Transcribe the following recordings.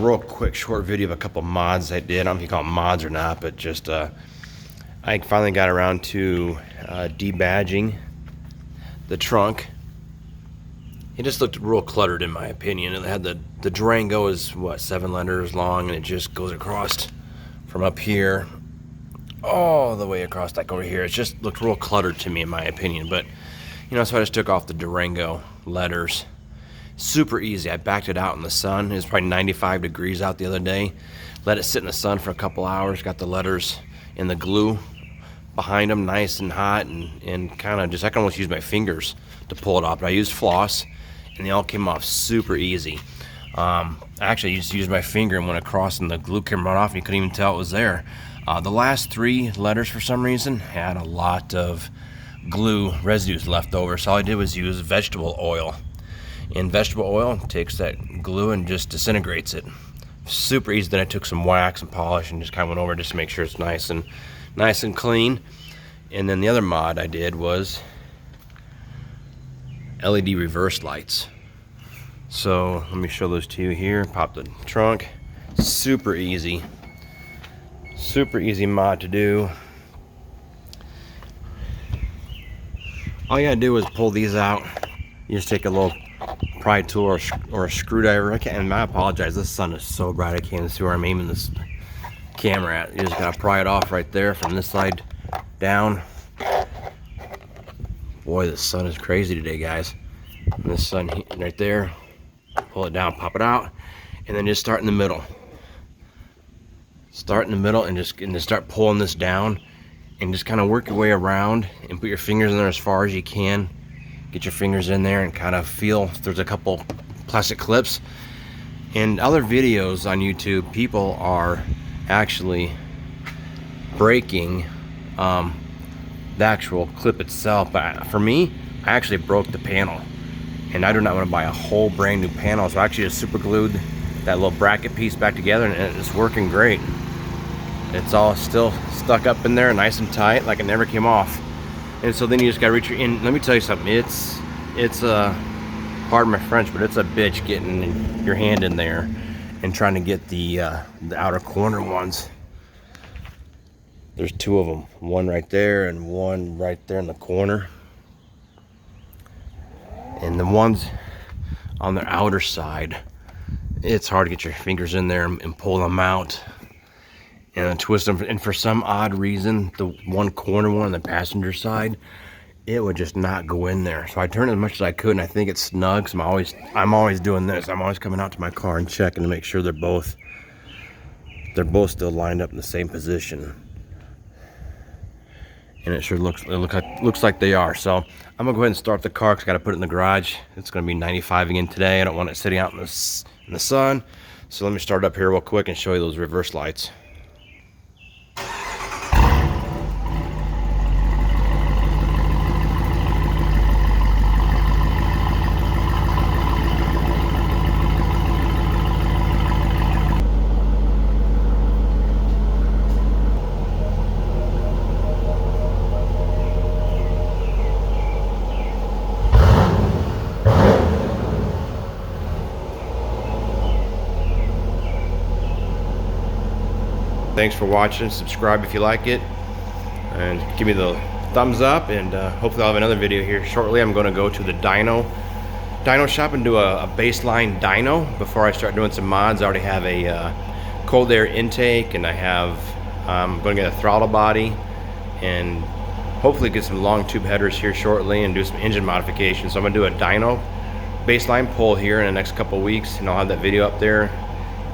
Real quick short video of a couple mods I did. I don't know if you call them mods or not, but just I finally got around to debadging the trunk. It just looked real cluttered in my opinion. It had the Durango is what, 7 letters long, and it just goes across from up here all the way across like over here. It just looked real cluttered to me in my opinion, but you know, so I just took off the Durango letters. Super easy. I backed it out in the sun. It was probably 95 degrees out the other day. Let it sit in the sun for a couple hours. Got the letters in the glue behind them, nice and hot, and kind of just, I can almost use my fingers to pull it off. But I used floss, and they all came off super easy. Actually, I just used my finger and went across, and the glue came right off, and you couldn't even tell it was there. The last 3 letters, for some reason, had a lot of glue residues left over, so all I did was use vegetable oil. And vegetable oil takes that glue and just disintegrates it. Super easy. Then I took some wax and polish and just kind of went over just to make sure it's nice and clean. And then the other mod I did was LED reverse lights. So let me show those to you here. Pop the trunk. Super easy mod to do. All you gotta do is pull these out. You just take a little pry tool or a screwdriver. And I apologize, this sun is so bright I can't see where I'm aiming this camera at. You just gotta pry it off right there from this side down. Boy, the sun is crazy today, guys. And this sun right there, pull it down, pop it out, and then just start in the middle. Start in the middle and just start pulling this down, and just kind of work your way around and put your fingers in there as far as you can. Get your fingers in there and kind of feel if there's a couple plastic clips. In other videos on YouTube, people are actually breaking the actual clip itself. But for me, I actually broke the panel, and I do not want to buy a whole brand new panel. So I actually just super glued that little bracket piece back together, and it's working great. It's all still stuck up in there nice and tight, like it never came off. And so then you just gotta reach in. Let me tell you something. It's pardon my French, but it's a bitch getting your hand in there and trying to get the outer corner ones. There's 2 of them. One right there and one right there in the corner. And the ones on the outer side, it's hard to get your fingers in there and pull them out and twist them. And for some odd reason, the one corner one on the passenger side, it would just not go in there. So I turned as much as I could, and I think it's snug. So I'm always doing this. I'm always coming out to my car and checking to make sure they're both still lined up in the same position. And it sure looks like they are. So I'm gonna go ahead and start the car because I gotta put it in the garage. It's gonna be 95 again today. I don't want it sitting out in the sun. So let me start it up here real quick and show you those reverse lights. Thanks for watching. Subscribe if you like it, and give me the thumbs up, and hopefully I'll have another video here shortly. I'm going to go to the dyno shop and do a baseline dyno before I start doing some mods. I already have a cold air intake, and I'm going to get a throttle body and hopefully get some long tube headers here shortly and do some engine modifications. So I'm going to do a dyno baseline pull here in the next couple weeks, and I'll have that video up there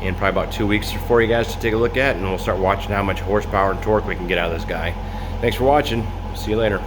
in probably about 2 weeks for you guys to take a look at, and we'll start watching how much horsepower and torque we can get out of this guy. Thanks for watching. See you later.